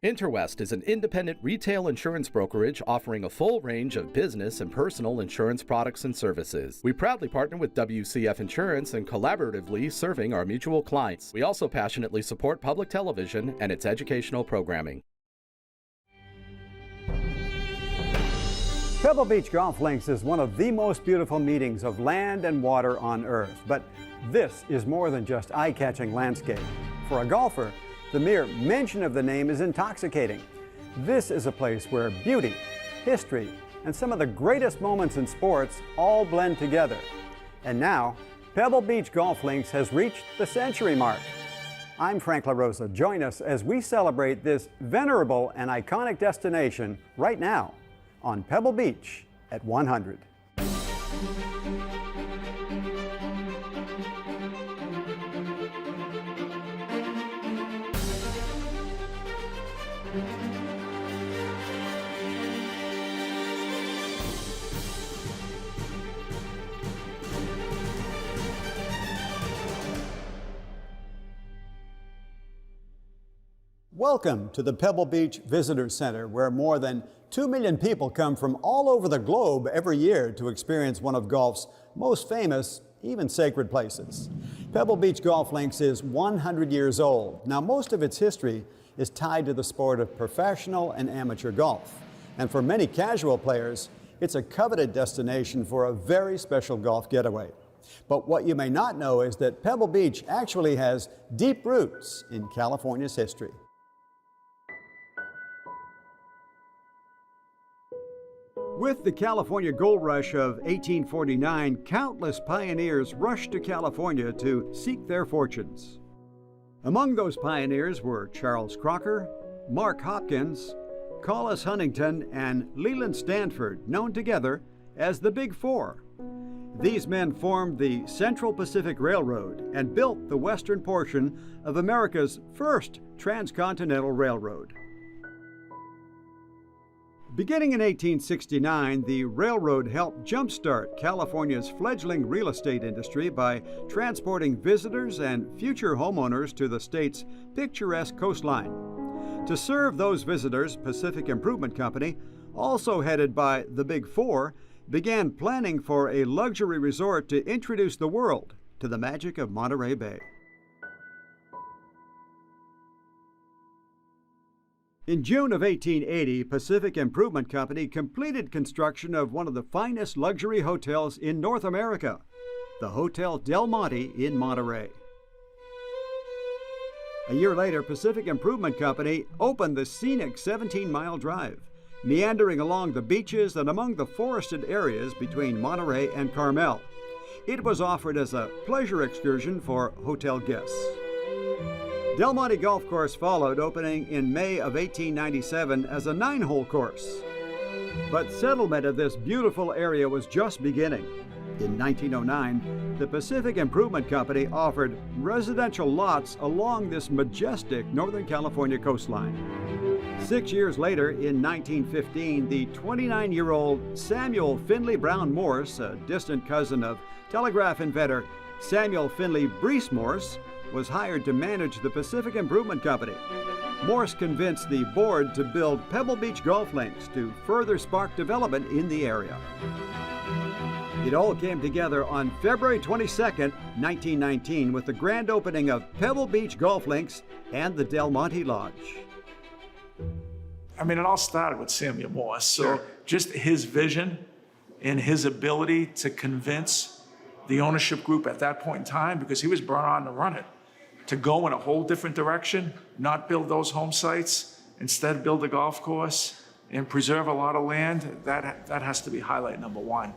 Interwest is an independent retail insurance brokerage offering a full range of business and personal insurance products and services. We proudly partner with WCF Insurance and collaboratively serving our mutual clients. We also passionately support public television and its educational programming. Pebble Beach Golf Links is one of the most beautiful meetings of land and water on Earth. But this is more than just eye-catching landscape. For a golfer, the mere mention of the name is intoxicating. This is a place where beauty, history, and some of the greatest moments in sports all blend together. And now, Pebble Beach Golf Links has reached the century mark. I'm Frank LaRosa. Join us as we celebrate this venerable and iconic destination right now on Pebble Beach at 100. Welcome to the Pebble Beach Visitor Center, where more than 2 million people come from all over the globe every year to experience one of golf's most famous, even sacred places. Pebble Beach Golf Links is 100 years old. Now, most of its history is tied to the sport of professional and amateur golf. And for many casual players, it's a coveted destination for a very special golf getaway. But what you may not know is that Pebble Beach actually has deep roots in California's history. With the California Gold Rush of 1849, countless pioneers rushed to California to seek their fortunes. Among those pioneers were Charles Crocker, Mark Hopkins, Collis Huntington, and Leland Stanford, known together as the Big Four. These men formed the Central Pacific Railroad and built the western portion of America's first transcontinental railroad. Beginning in 1869, the railroad helped jumpstart California's fledgling real estate industry by transporting visitors and future homeowners to the state's picturesque coastline. To serve those visitors, Pacific Improvement Company, also headed by the Big Four, began planning for a luxury resort to introduce the world to the magic of Monterey Bay. In June of 1880, Pacific Improvement Company completed construction of one of the finest luxury hotels in North America, the Hotel Del Monte in Monterey. A year later, Pacific Improvement Company opened the scenic 17-mile drive, meandering along the beaches and among the forested areas between Monterey and Carmel. It was offered as a pleasure excursion for hotel guests. Del Monte Golf Course followed, opening in May of 1897 as a 9-hole course. But settlement of this beautiful area was just beginning. In 1909, the Pacific Improvement Company offered residential lots along this majestic Northern California coastline. 6 years later, in 1915, the 29-year-old Samuel Finley Brown Morse, a distant cousin of telegraph inventor Samuel Finley Breese Morse, was hired to manage the Pacific Improvement Company. Morse convinced the board to build Pebble Beach Golf Links to further spark development in the area. It all came together on February 22, 1919, with the grand opening of Pebble Beach Golf Links and the Del Monte Lodge. I mean, it all started with Samuel Morse. So just his vision and his ability to convince the ownership group at that point in time, because he was brought on to run it, to go in a whole different direction, not build those home sites, instead build a golf course and preserve a lot of land, that has to be highlight number one.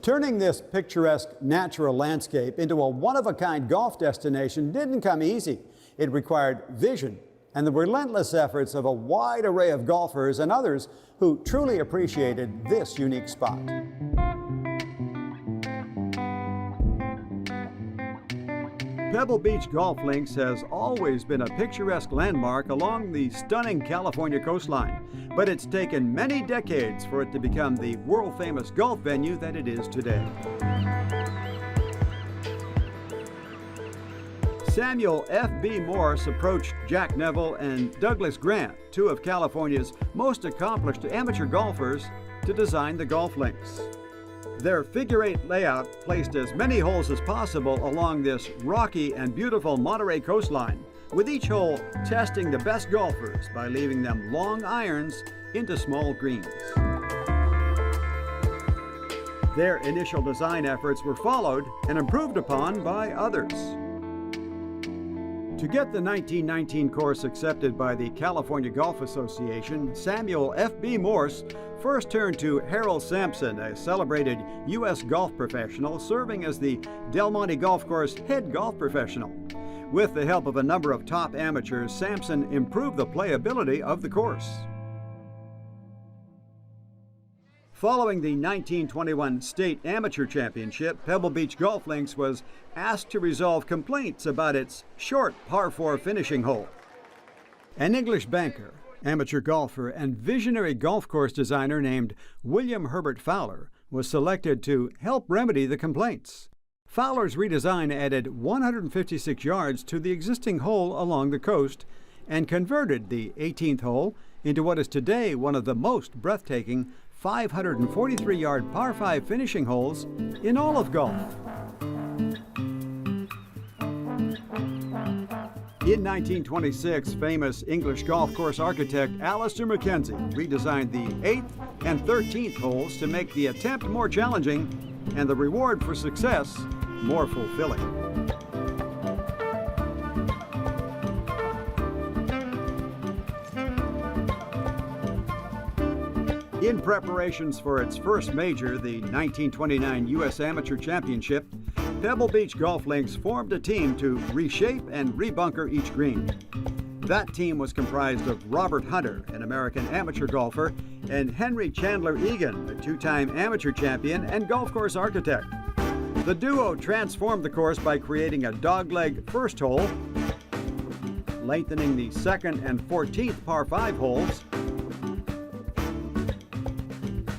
Turning this picturesque natural landscape into a one-of-a-kind golf destination didn't come easy. It required vision and the relentless efforts of a wide array of golfers and others who truly appreciated this unique spot. Pebble Beach Golf Links has always been a picturesque landmark along the stunning California coastline, but it's taken many decades for it to become the world-famous golf venue that it is today. Samuel F.B. Morse approached Jack Neville and Douglas Grant, two of California's most accomplished amateur golfers, to design the golf links. Their figure-8 layout placed as many holes as possible along this rocky and beautiful Monterey coastline, with each hole testing the best golfers by leaving them long irons into small greens. Their initial design efforts were followed and improved upon by others. To get the 1919 course accepted by the California Golf Association, Samuel F.B. Morse first turned to Harold Sampson, a celebrated U.S. golf professional serving as the Del Monte Golf Course head golf professional. With the help of a number of top amateurs, Sampson improved the playability of the course. Following the 1921 State Amateur Championship, Pebble Beach Golf Links was asked to resolve complaints about its short par 4 finishing hole. An English banker, amateur golfer, and visionary golf course designer named William Herbert Fowler was selected to help remedy the complaints. Fowler's redesign added 156 yards to the existing hole along the coast and converted the 18th hole into what is today one of the most breathtaking 543-yard par 5 finishing holes in all of golf. In 1926, famous English golf course architect Alister Mackenzie redesigned the 8th and 13th holes to make the attempt more challenging and the reward for success more fulfilling. In preparations for its first major, the 1929 U.S. Amateur Championship, Pebble Beach Golf Links formed a team to reshape and rebunker each green. That team was comprised of Robert Hunter, an American amateur golfer, and Henry Chandler Egan, a two-time amateur champion and golf course architect. The duo transformed the course by creating a dogleg first hole, lengthening the 2nd and 14th par 5 holes,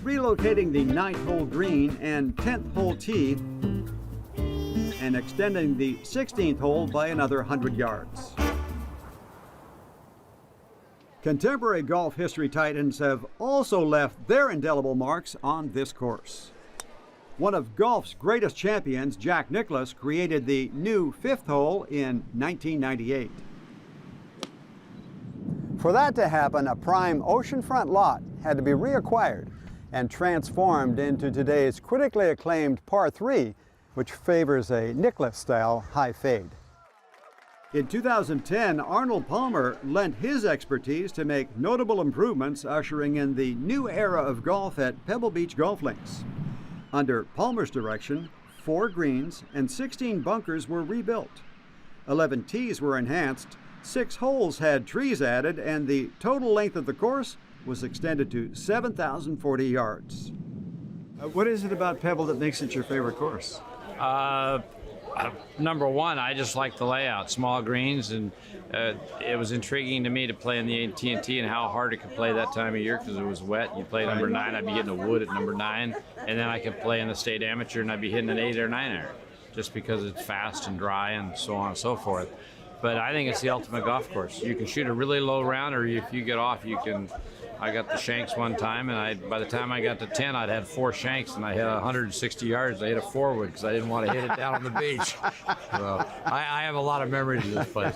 relocating the 9th hole green and 10th hole tee, and extending the 16th hole by another 100 yards. Contemporary golf history titans have also left their indelible marks on this course. One of golf's greatest champions, Jack Nicklaus, created the new 5th hole in 1998. For that to happen, a prime oceanfront lot had to be reacquired and transformed into today's critically acclaimed par 3, which favors a Nicklaus-style high fade. In 2010, Arnold Palmer lent his expertise to make notable improvements, ushering in the new era of golf at Pebble Beach Golf Links. Under Palmer's direction, 4 greens and 16 bunkers were rebuilt. 11 tees were enhanced, 6 holes had trees added, and the total length of the course was extended to 7,040 yards. What is it about Pebble that makes it your favorite course? Number one, I just like the layout, small greens, and it was intriguing to me to play in the AT&T and how hard it could play that time of year because it was wet. You play number 9, I'd be hitting a wood at number 9, and then I could play in the State Amateur and I'd be hitting an 8 or 9 iron, just because it's fast and dry and so on and so forth. But I think it's the ultimate golf course. You can shoot a really low round, or if you get off, you can. I got the shanks one time, and by the time I got to 10, I'd had 4 shanks, and I hit 160 yards. I hit a 4-wood because I didn't want to hit it down on the beach. So I have a lot of memories of this place.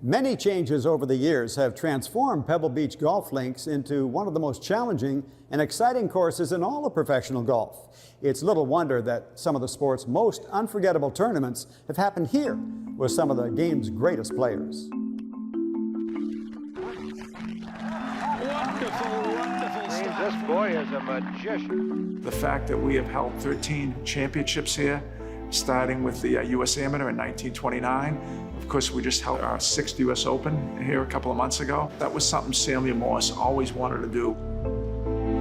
Many changes over the years have transformed Pebble Beach Golf Links into one of the most challenging and exciting courses in all of professional golf. It's little wonder that some of the sport's most unforgettable tournaments have happened here with some of the game's greatest players. This boy is a magician. The fact that we have held 13 championships here, starting with the U.S. Amateur in 1929. Of course, we just held our 6th U.S. Open here a couple of months ago. That was something Samuel Morse always wanted to do.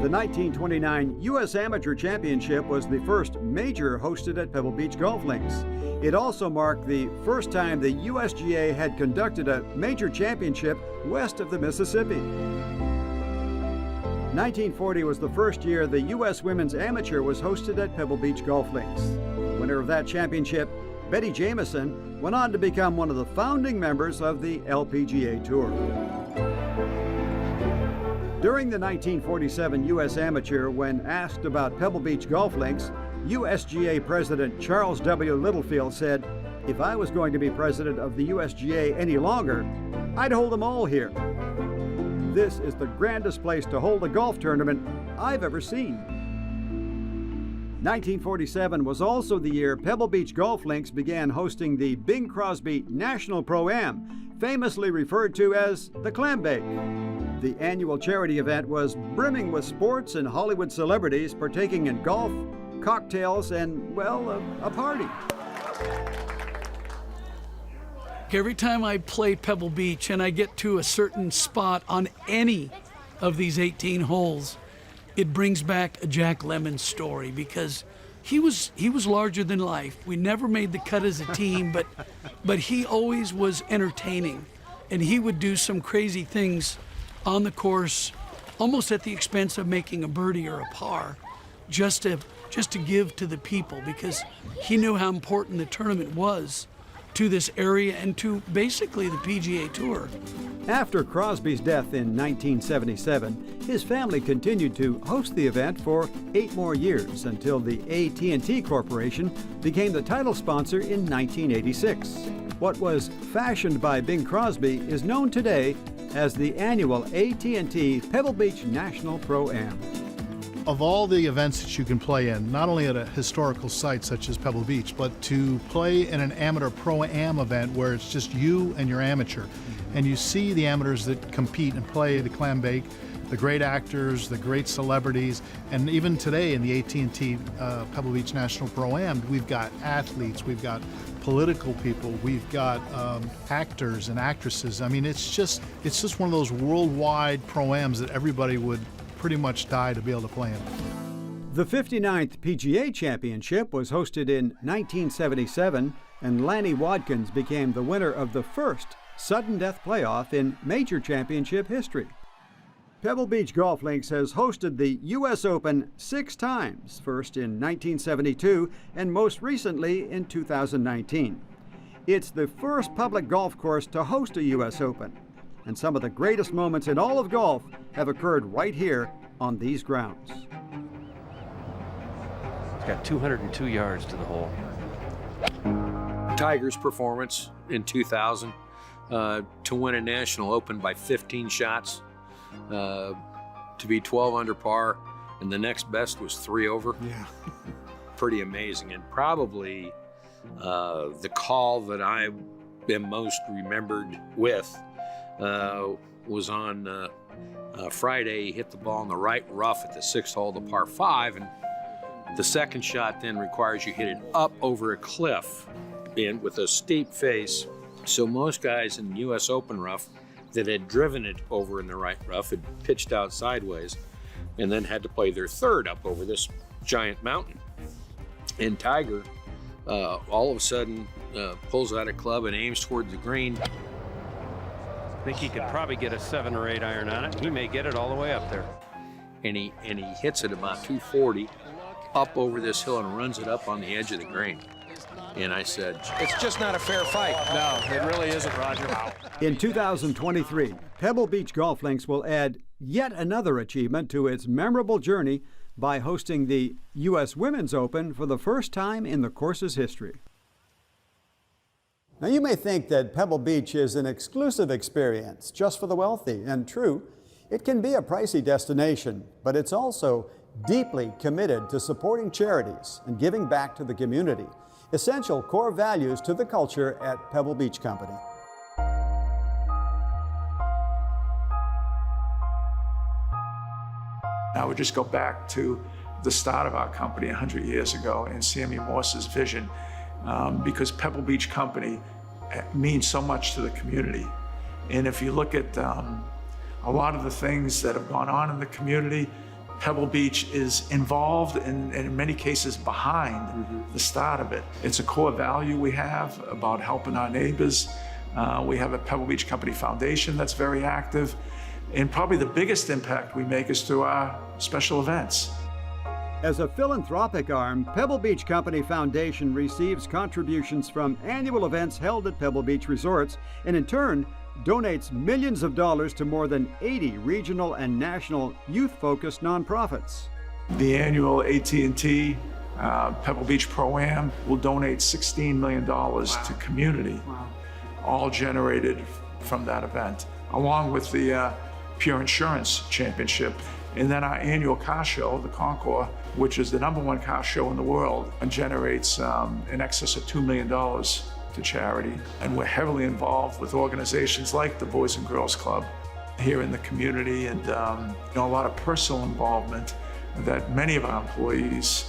The 1929 U.S. Amateur Championship was the first major hosted at Pebble Beach Golf Links. It also marked the first time the USGA had conducted a major championship west of the Mississippi. 1940 was the first year the U.S. Women's Amateur was hosted at Pebble Beach Golf Links. The winner of that championship Betty Jamieson went on to become one of the founding members of the LPGA Tour. During the 1947 U.S. Amateur, when asked about Pebble Beach golf links, USGA President Charles W. Littlefield said, "If I was going to be president of the USGA any longer, I'd hold them all here. This is the grandest place to hold a golf tournament I've ever seen." 1947 was also the year Pebble Beach golf links began hosting the Bing Crosby National Pro-Am, famously referred to as the Clam Bake. The annual charity event was brimming with sports and Hollywood celebrities partaking in golf, cocktails, and, well, a party. Every time I play Pebble Beach and I get to a certain spot on any of these 18 holes, it brings back a Jack Lemmon story, because he was larger than life. We never made the cut as a team, but he always was entertaining, and he would do some crazy things on the course, almost at the expense of making a birdie or a par, just to give to the people, because he knew how important the tournament was to this area and to basically the PGA Tour. After Crosby's death in 1977, his family continued to host the event for 8 more years until the AT&T Corporation became the title sponsor in 1986. What was fashioned by Bing Crosby is known today as the annual AT&T Pebble Beach National Pro-Am. Of all the events that you can play in, not only at a historical site such as Pebble Beach, but to play in an amateur pro-am event where it's just you and your amateur, and you see the amateurs that compete and play the clam bake, the great actors, the great celebrities, and even today in the AT&T Pebble Beach National Pro-Am, we've got athletes, we've got political people, we've got actors and actresses. I mean, it's just one of those worldwide pro-ams that everybody would pretty much die to be able to play in. The 59th PGA Championship was hosted in 1977, and Lanny Wadkins became the winner of the first sudden death playoff in major championship history. Pebble Beach Golf Links has hosted the U.S. Open 6 times, first in 1972 and most recently in 2019. It's the first public golf course to host a U.S. Open, and some of the greatest moments in all of golf have occurred right here on these grounds. It's got 202 yards to the hole. Tiger's performance in 2000 to win a national open by 15 shots, to be 12 under par, and the next best was 3 over. Yeah. Pretty amazing, and probably the call that I am most remembered with was on Friday. He hit the ball in the right rough at the 6th hole, the par 5, and the second shot then requires you hit it up over a cliff and with a steep face. So most guys in the U.S. Open rough that had driven it over in the right rough had pitched out sideways and then had to play their third up over this giant mountain. And Tiger all of a sudden pulls out a club and aims toward the green. I think he could probably get a 7 or 8 iron on it. He may get it all the way up there. And he hits it about 240 up over this hill and runs it up on the edge of the green. And I said, It's just not a fair fight. No, it really isn't, Roger. In 2023, Pebble Beach Golf Links will add yet another achievement to its memorable journey by hosting the U.S. Women's Open for the first time in the course's history. Now, you may think that Pebble Beach is an exclusive experience just for the wealthy, and true, it can be a pricey destination, but it's also deeply committed to supporting charities and giving back to the community, essential core values to the culture at Pebble Beach Company. I would just go back to the start of our company 100 years ago and Sammy Morse's vision, because Pebble Beach Company means so much to the community. And if you look at a lot of the things that have gone on in the community, Pebble Beach is involved and in many cases behind the start of it. It's a core value we have about helping our neighbors. We have a Pebble Beach Company Foundation that's very active. And probably the biggest impact we make is through our special events. As a philanthropic arm, Pebble Beach Company Foundation receives contributions from annual events held at Pebble Beach resorts and in turn donates millions of dollars to more than 80 regional and national youth-focused nonprofits. The annual AT&T Pebble Beach Pro-Am will donate $16 million to community, all generated from that event, along with the Pure Insurance Championship. And then our annual car show, the Concours, which is the #1 car show in the world, and generates in excess of $2 million to charity. And we're heavily involved with organizations like the Boys and Girls Club here in the community, and a lot of personal involvement that many of our employees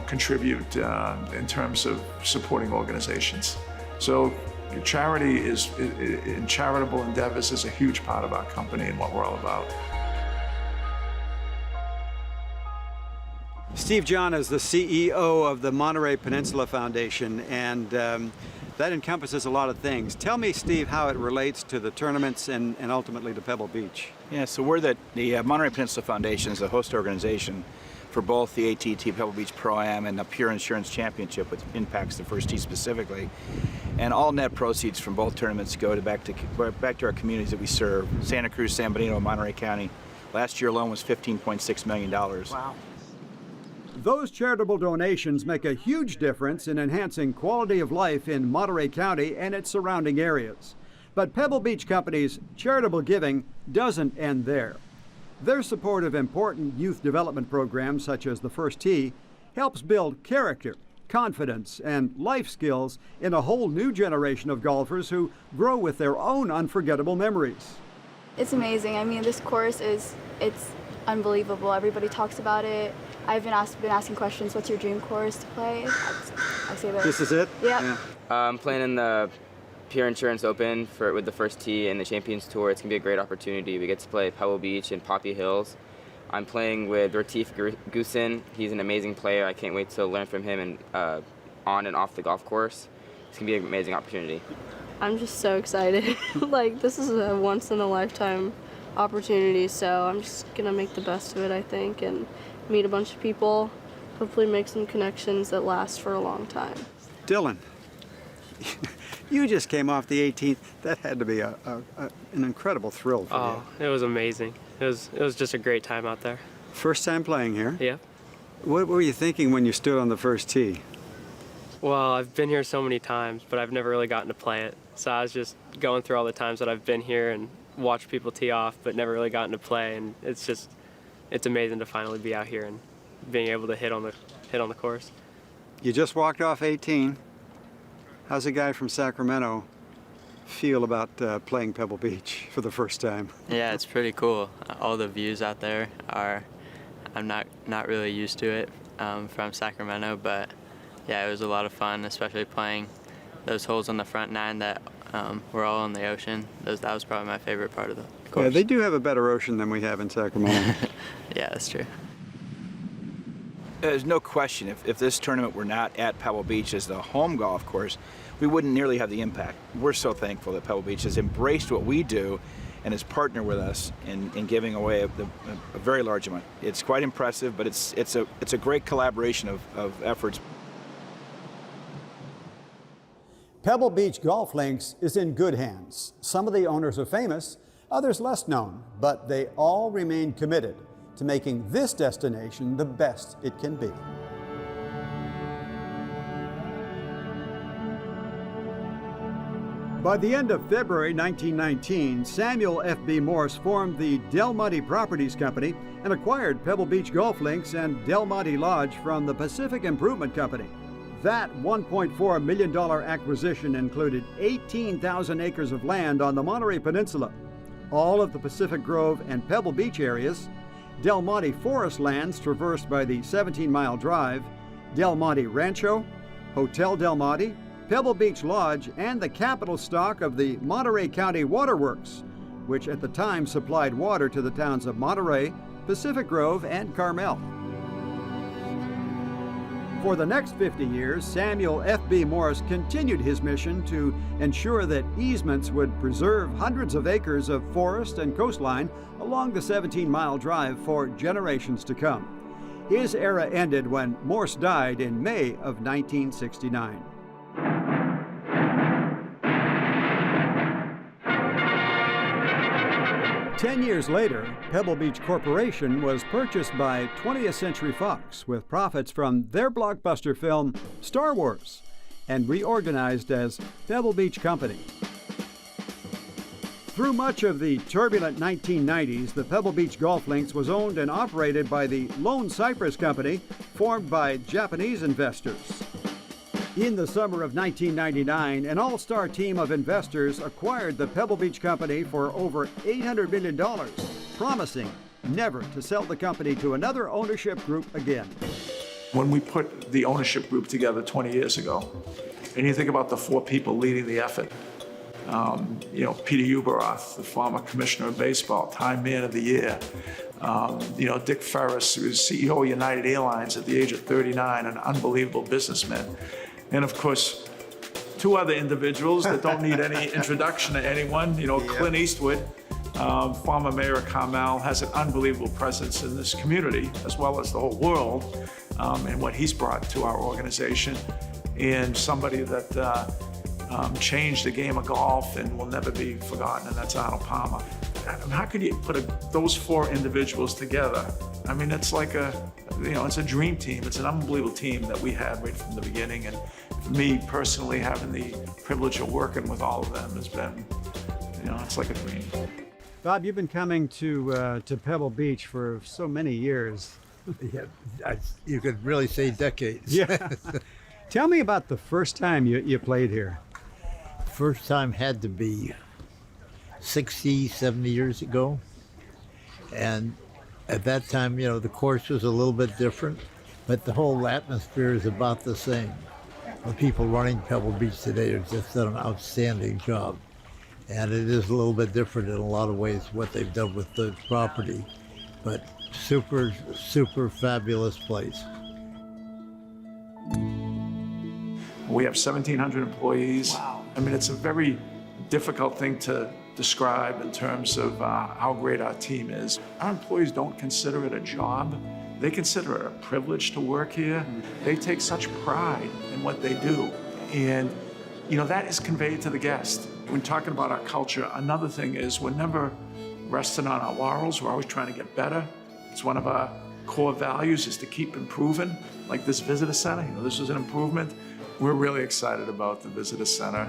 contribute in terms of supporting organizations. So charity and charitable endeavors is a huge part of our company and what we're all about. Steve John is the CEO of the Monterey Peninsula Foundation, and that encompasses a lot of things. Tell me, Steve, how it relates to the tournaments and ultimately to Pebble Beach. Yeah, so we're the Monterey Peninsula Foundation is the host organization for both the AT&T Pebble Beach Pro-Am and the Pure Insurance Championship, which impacts the first tee specifically. And all net proceeds from both tournaments go back to our communities that we serve: Santa Cruz, San Benito, and Monterey County. Last year alone was $15.6 million. Wow. Those charitable donations make a huge difference in enhancing quality of life in Monterey County and its surrounding areas. But Pebble Beach Company's charitable giving doesn't end there. Their support of important youth development programs such as the First Tee helps build character, confidence, and life skills in a whole new generation of golfers who grow with their own unforgettable memories. It's amazing. I mean, this course it's unbelievable. Everybody talks about it. I've been asking questions, what's your dream course to play? I say that. This is it? Yeah. I'm playing in the Pure Insurance Open with the First Tee and the Champions Tour. It's going to be a great opportunity. We get to play Pebble Beach and Poppy Hills. I'm playing with Retief Goosen. He's an amazing player. I can't wait to learn from him and on and off the golf course. It's going to be an amazing opportunity. I'm just so excited. This is a once-in-a-lifetime opportunity, so I'm just going to make the best of it, I think, and meet a bunch of people, hopefully make some connections that last for a long time. Dylan, you just came off the 18th. That had to be an incredible thrill for you. Oh, it was amazing. It was just a great time out there. First time playing here? Yeah. What were you thinking when you stood on the first tee? Well, I've been here so many times, but I've never really gotten to play it. So I was just going through all the times that I've been here and watched people tee off, but never really gotten to play, and it's amazing to finally be out here and being able to hit on the course. You just walked off 18. How's a guy from Sacramento feel about playing Pebble Beach for the first time? Yeah, it's pretty cool. All the views out there I'm not really used to it from Sacramento, but yeah, it was a lot of fun, especially playing those holes on the front nine that were all on the ocean. That was probably my favorite part of the course. Yeah, they do have a better ocean than we have in Sacramento. Yeah, that's true. There's no question, if this tournament were not at Pebble Beach as the home golf course, we wouldn't nearly have the impact. We're so thankful that Pebble Beach has embraced what we do and has partnered with us in giving away a very large amount. It's quite impressive, but it's a great collaboration of efforts. Pebble Beach Golf Links is in good hands. Some of the owners are famous, others less known, but they all remain committed to making this destination the best it can be. By the end of February 1919, Samuel F.B. Morse formed the Del Monte Properties Company and acquired Pebble Beach Golf Links and Del Monte Lodge from the Pacific Improvement Company. That $1.4 million acquisition included 18,000 acres of land on the Monterey Peninsula, all of the Pacific Grove and Pebble Beach areas, Del Monte forest lands traversed by the 17-mile drive, Del Monte Rancho, Hotel Del Monte, Pebble Beach Lodge, and the capital stock of the Monterey County Waterworks, which at the time supplied water to the towns of Monterey, Pacific Grove, and Carmel. For the next 50 years, Samuel F.B. Morse continued his mission to ensure that easements would preserve hundreds of acres of forest and coastline along the 17-mile drive for generations to come. His era ended when Morse died in May of 1969. Ten years later, Pebble Beach Corporation was purchased by 20th Century Fox with profits from their blockbuster film Star Wars and reorganized as Pebble Beach Company. Through much of the turbulent 1990s, the Pebble Beach Golf Links was owned and operated by the Lone Cypress Company, formed by Japanese investors. In the summer of 1999, an all-star team of investors acquired the Pebble Beach Company for over $800 million, promising never to sell the company to another ownership group again. When we put the ownership group together 20 years ago, and you think about the four people leading the effort, Peter Uberoth, the former commissioner of baseball, Time Man of the Year, Dick Ferris, who was CEO of United Airlines at the age of 39, an unbelievable businessman. And of course, two other individuals that don't need any introduction to anyone. Clint Eastwood, former mayor of Carmel, has an unbelievable presence in this community, as well as the whole world, and what he's brought to our organization. And somebody that changed the game of golf and will never be forgotten, and that's Arnold Palmer. How could you put those four individuals together? I mean, it's like it's a dream team. It's an unbelievable team that we had right from the beginning. And for me personally, having the privilege of working with all of them has been, it's like a dream. Bob, you've been coming to Pebble Beach for so many years. Yeah, you could really say decades. Yeah. Tell me about the first time you played here. First time had to be 60, 70 years ago. And at that time, the course was a little bit different, but the whole atmosphere is about the same. The people running Pebble Beach today have just done an outstanding job. And it is a little bit different in a lot of ways what they've done with the property, but super, super fabulous place. We have 1,700 employees. Wow. I mean, it's a very difficult thing to describe in terms of how great our team is. Our employees don't consider it a job. They consider it a privilege to work here. They take such pride in what they do. And, that is conveyed to the guest. When talking about our culture, another thing is we're never resting on our laurels. We're always trying to get better. It's one of our core values is to keep improving. Like this visitor center, this was an improvement. We're really excited about the visitor center.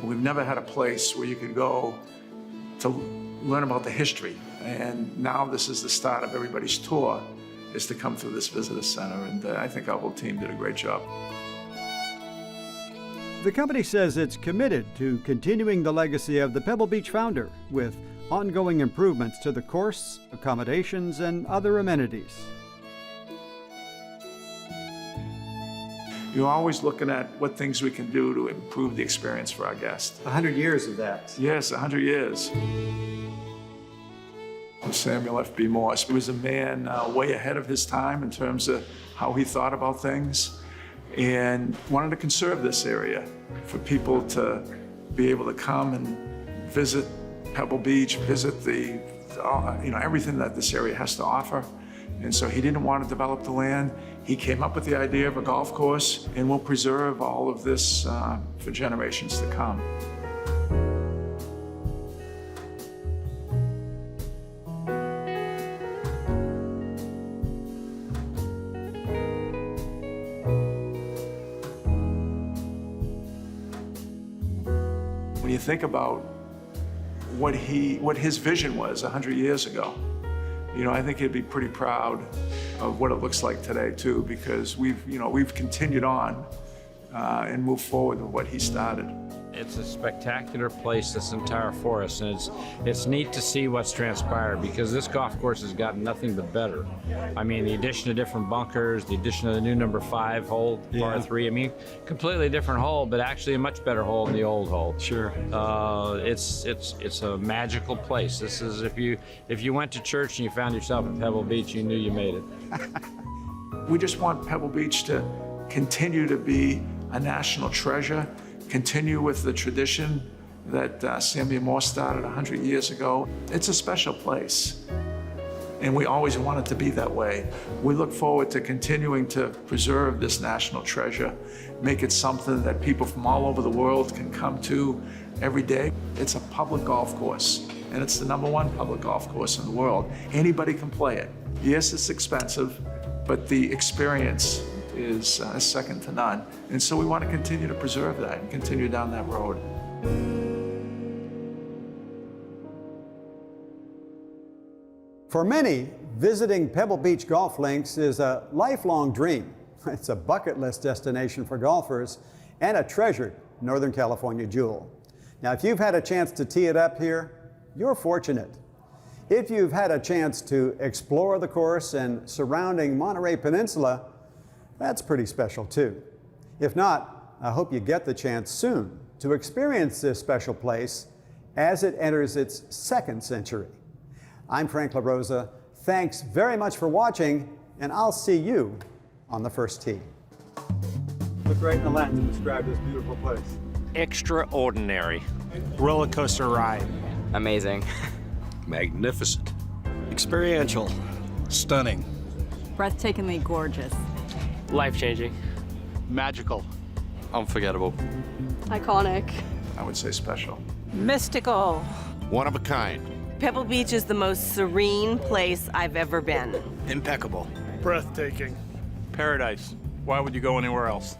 We've never had a place where you could go to learn about the history. And now this is the start of everybody's tour, is to come through this visitor center. And I think our whole team did a great job. The company says it's committed to continuing the legacy of the Pebble Beach founder with ongoing improvements to the course, accommodations, and other amenities. You're always looking at what things we can do to improve the experience for our guests. 100 years of that. Yes, 100 years. Samuel F.B. Morse was a man way ahead of his time in terms of how he thought about things and wanted to conserve this area for people to be able to come and visit Pebble Beach, visit the, everything that this area has to offer. And so he didn't want to develop the land. He came up with the idea of a golf course, and we'll preserve all of this for generations to come. When you think about what his vision was 100 years ago, I think he'd be pretty proud of what it looks like today too, because we've continued on and moved forward with what he started. It's a spectacular place, this entire forest, and it's neat to see what's transpired because this golf course has gotten nothing but better. I mean, the addition of different bunkers, the addition of the new number 5 hole, par 3. I mean, completely different hole, but actually a much better hole than the old hole. Sure. It's a magical place. This is if you went to church and you found yourself at Pebble Beach, you knew you made it. We just want Pebble Beach to continue to be a national treasure. Continue with the tradition that Samuel Morse started 100 years ago. It's a special place. and we always want it to be that way. We look forward to continuing to preserve this national treasure, make it something that people from all over the world can come to every day. It's a public golf course, and it's the #1 public golf course in the world. Anybody can play it. Yes, it's expensive, but the experience is second to none. And so we want to continue to preserve that and continue down that road. For many, visiting Pebble Beach golf links is a lifelong dream. It's a bucket list destination for golfers and a treasured Northern California jewel. Now, if you've had a chance to tee it up here, you're fortunate. If you've had a chance to explore the course and surrounding Monterey Peninsula, that's pretty special too. If not, I hope you get the chance soon to experience this special place as it enters its 2nd century. I'm Frank LaRosa. Thanks very much for watching, and I'll see you on the first tee. Look right in the lens and describe this beautiful place. Extraordinary. Roller coaster ride. Amazing. Magnificent. Experiential. Stunning. Breathtakingly gorgeous. Life-changing. Magical. Unforgettable. Iconic. I would say special. Mystical. One of a kind. Pebble Beach is the most serene place I've ever been. Impeccable. Breathtaking. Paradise. Why would you go anywhere else?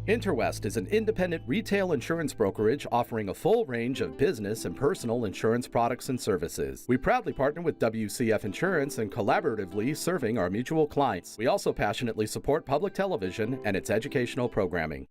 Interwest is an independent retail insurance brokerage offering a full range of business and personal insurance products and services. We proudly partner with WCF Insurance and collaboratively serving our mutual clients. We also passionately support public television and its educational programming.